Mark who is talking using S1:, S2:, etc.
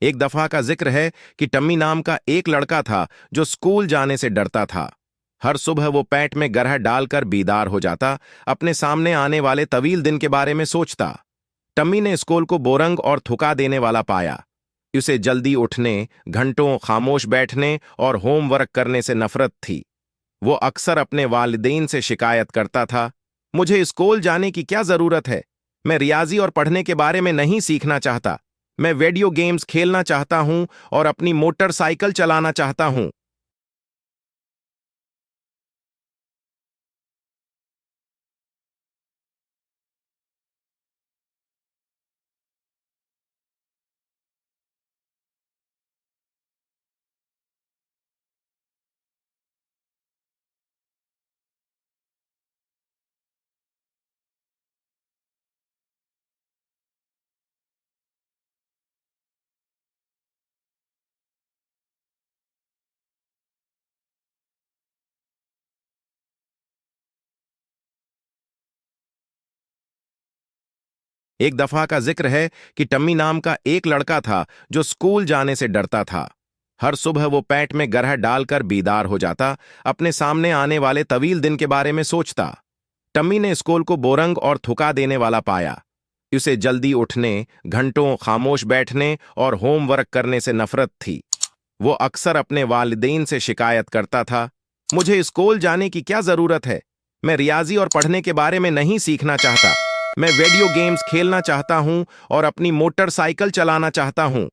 S1: एक दफा का जिक्र है कि टम्मी नाम का एक लड़का था जो स्कूल जाने से डरता था। हर सुबह वो पैंट में गरह डालकर बीदार हो जाता, अपने सामने आने वाले तवील दिन के बारे में सोचता। टम्मी ने स्कूल को बोरंग और थुका देने वाला पाया। उसे जल्दी उठने, घंटों खामोश बैठने और होमवर्क करने से नफरत थी। वो अक्सर अपने वालिदैन से शिकायत करता था, मुझे स्कूल जाने की क्या जरूरत है? मैं रियाजी और पढ़ने के बारे में नहीं सीखना चाहता। मैं वीडियो गेम्स खेलना चाहता हूं और अपनी मोटरसाइकिल चलाना चाहता हूं। एक दफा का जिक्र है कि टम्मी नाम का एक लड़का था जो स्कूल जाने से डरता था। हर सुबह वो पैंट में गरह डालकर बीदार हो जाता, अपने सामने आने वाले तवील दिन के बारे में सोचता। टम्मी ने स्कूल को बोरंग और थुका देने वाला पाया। उसे जल्दी उठने, घंटों खामोश बैठने और होमवर्क करने से नफरत थी। वो अक्सर अपने वालिदैन से शिकायत करता था, मुझे स्कूल जाने की क्या जरूरत है? मैं रियाजी और पढ़ने के बारे में नहीं सीखना चाहता। मैं वीडियो गेम्स खेलना चाहता हूं और अपनी मोटरसाइकिल चलाना चाहता हूं।